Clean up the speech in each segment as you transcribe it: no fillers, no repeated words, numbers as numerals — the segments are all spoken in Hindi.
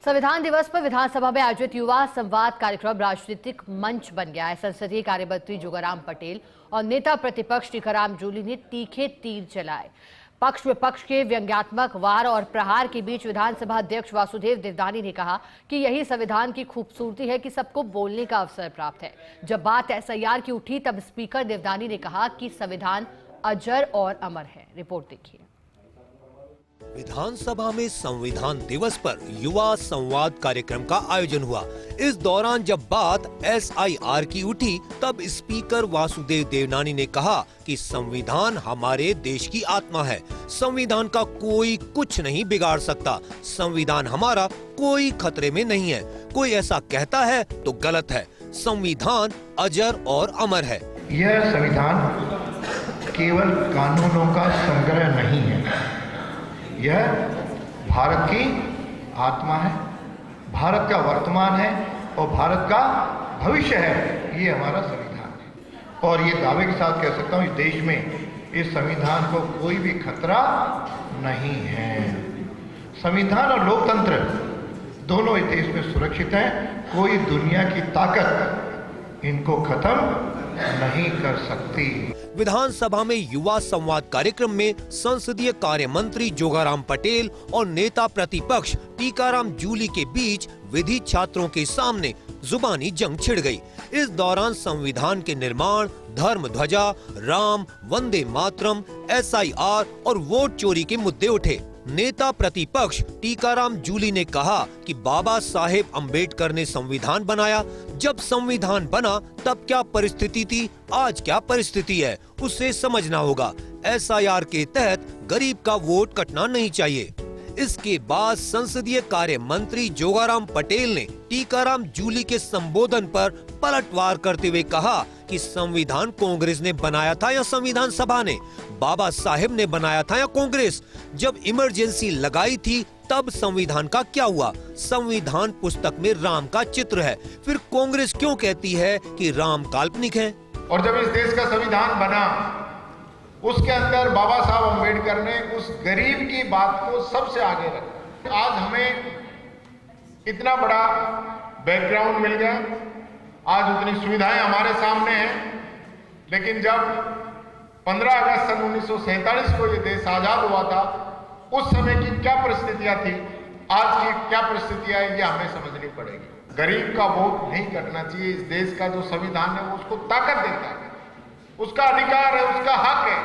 संविधान दिवस पर विधानसभा में आयोजित युवा संवाद कार्यक्रम राजनीतिक मंच बन गया है। संसदीय कार्य मंत्री जोगाराम पटेल और नेता प्रतिपक्ष टीकाराम जूली ने तीखे तीर चलाए। पक्ष विपक्ष के व्यंग्यात्मक वार और प्रहार के बीच विधानसभा अध्यक्ष वासुदेव देवनानी ने कहा कि यही संविधान की खूबसूरती है कि सबको बोलने का अवसर प्राप्त है। जब बात एसआईआर की उठी तब स्पीकर देवनानी ने कहा कि संविधान अजर और अमर है। रिपोर्ट देखिए। विधानसभा में संविधान दिवस पर युवा संवाद कार्यक्रम का आयोजन हुआ। इस दौरान जब बात एसआईआर की उठी तब स्पीकर वासुदेव देवनानी ने कहा कि संविधान हमारे देश की आत्मा है। संविधान का कोई कुछ नहीं बिगाड़ सकता। संविधान हमारा कोई खतरे में नहीं है। कोई ऐसा कहता है तो गलत है। संविधान अजर और अमर है। यह संविधान केवल कानूनों का संग्रह नहीं है, यह भारत की आत्मा है, भारत का वर्तमान है और भारत का भविष्य है। ये हमारा संविधान है और ये दावे के साथ कह सकता हूँ इस देश में इस संविधान को कोई भी खतरा नहीं है। संविधान और लोकतंत्र दोनों इस देश में सुरक्षित हैं। कोई दुनिया की ताकत इनको खत्म नहीं कर सकती। विधानसभा में युवा संवाद कार्यक्रम में संसदीय कार्य मंत्री जोगाराम पटेल और नेता प्रतिपक्ष टीकाराम जूली के बीच विधि छात्रों के सामने जुबानी जंग छिड़ गई। इस दौरान संविधान के निर्माण, धर्म ध्वजा, राम, वंदे मातरम, एसआईआर और वोट चोरी के मुद्दे उठे। नेता प्रतिपक्ष टीकाराम जूली ने कहा कि बाबा साहेब अंबेडकर ने संविधान बनाया। जब संविधान बना तब क्या परिस्थिति थी, आज क्या परिस्थिति है, उसे समझना होगा। एसआईआर के तहत गरीब का वोट कटना नहीं चाहिए। इसके बाद संसदीय कार्य मंत्री जोगाराम पटेल ने टीकाराम जूली के संबोधन पर पलटवार करते हुए कहा कि संविधान कांग्रेस ने बनाया था या संविधान सभा ने, बाबा साहेब ने बनाया था या कांग्रेस। जब इमरजेंसी लगाई थी तब संविधान का क्या हुआ? संविधान पुस्तक में राम का चित्र है, फिर कांग्रेस क्यों कहती है कि राम काल्पनिक है? और जब इस देश का संविधान बना उसके अंदर बाबा साहब अम्बेडकर ने उस गरीब की बात को सबसे आगे रखा। आज हमें इतना बड़ा बैकग्राउंड मिल गया, आज उतनी सुविधाएं हमारे सामने हैं, लेकिन जब 15 अगस्त सन 1947 को ये देश आजाद हुआ था उस समय की क्या परिस्थितियां थी, आज की क्या परिस्थितियां है, ये हमें समझनी पड़ेगी। गरीब का वोट नहीं कटना चाहिए। इस देश का जो संविधान है वो उसको ताकत देता है, उसका अधिकार है, उसका हक है,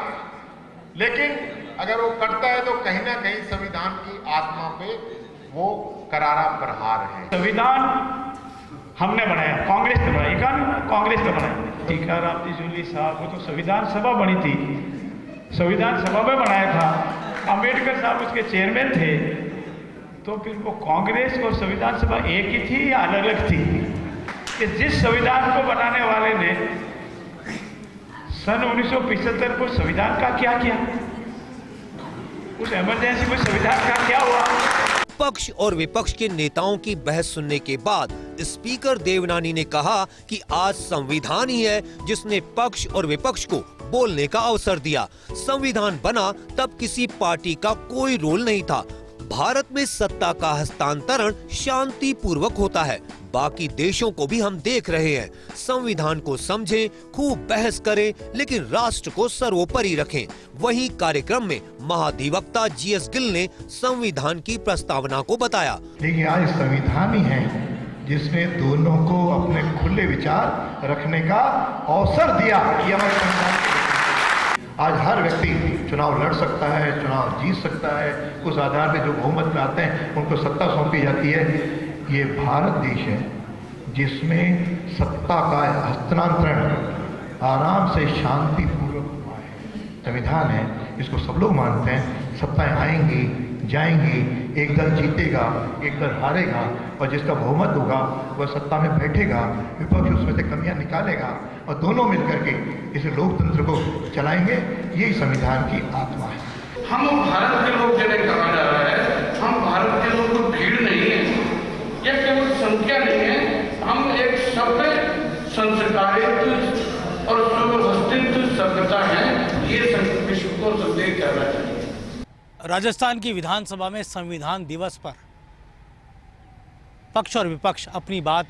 लेकिन अगर वो करता है तो कहीं ना कहीं संविधान की आत्मा पे वो करारा प्रहार है। संविधान हमने बनाया, कांग्रेस ने बनाया, कानून कांग्रेस ने बनाया। टीकाराम जी जूली साहब, वो तो संविधान सभा बनी थी, संविधान सभा में बनाया था, अम्बेडकर साहब उसके चेयरमैन थे, तो फिर वो कांग्रेस और संविधान सभा एक ही थी या अलग अलग थी? कि जिस संविधान को बनाने वाले ने सन 1975 को संविधान का क्या किया, उस इमरजेंसी में संविधान का क्या हुआ? पक्ष और विपक्ष के नेताओं की बहस सुनने के बाद स्पीकर देवनानी ने कहा कि आज संविधान ही है जिसने पक्ष और विपक्ष को बोलने का अवसर दिया। संविधान बना तब किसी पार्टी का कोई रोल नहीं था। भारत में सत्ता का हस्तांतरण शांति पूर्वक होता है। बाकी देशों को भी हम देख रहे हैं। संविधान को समझें, खूब बहस करें, लेकिन राष्ट्र को सर्वोपरि रखें। वहीं कार्यक्रम में महाधिवक्ता जीएस गिल ने संविधान की प्रस्तावना को बताया। लेकिन आज संविधान ही है जिसने दोनों को अपने खुले विचार रखने का अवसर दिया। ये हमारे संविधान आज हर व्यक्ति चुनाव लड़ सकता है, चुनाव जीत सकता है, उस आधार पे जो बहुमत में आते हैं उनको सत्ता सौंपी जाती है। ये भारत देश है जिसमें सत्ता का हस्तांतरण आराम से शांतिपूर्वक हुआ है। संविधान है, इसको सब लोग मानते हैं। सत्ताएं आएंगी जाएंगी, एक दल जीतेगा, एक दल हारेगा, और जिसका बहुमत होगा वह सत्ता में बैठेगा, विपक्ष उसमें से कमियां निकालेगा और दोनों मिलकर के इस लोकतंत्र को चलाएंगे। यही संविधान की आत्मा है। हम भारत के लोग जिन्हें कहा जा रहा है, हम भारत के लोग को भीड़ नहीं है, यह केवल संख्या नहीं है, हम एक सभ्य, संस्कारित और सुव्यवस्थित सभ्यता है। ये विश्व को संदेश कहना चाहिए। राजस्थान की विधानसभा में संविधान दिवस पर पक्ष और विपक्ष अपनी बात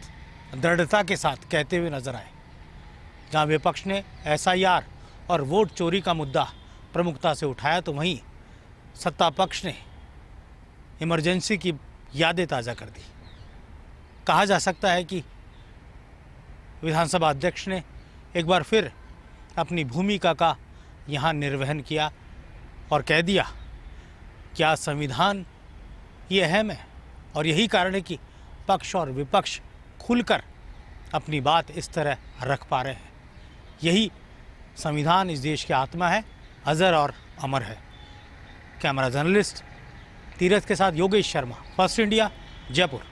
दृढ़ता के साथ कहते हुए नजर आए। जहां विपक्ष ने SIR और वोट चोरी का मुद्दा प्रमुखता से उठाया, तो वहीं सत्ता पक्ष ने इमरजेंसी की यादें ताज़ा कर दी। कहा जा सकता है कि विधानसभा अध्यक्ष ने एक बार फिर अपनी भूमिका का यहाँ निर्वहन किया और कह दिया क्या संविधान ये अहम है, और यही कारण है कि पक्ष और विपक्ष खुलकर अपनी बात इस तरह रख पा रहे हैं। यही संविधान इस देश की आत्मा है, अजर और अमर है। कैमरा जर्नलिस्ट तीरथ के साथ योगेश शर्मा, फर्स्ट इंडिया, जयपुर।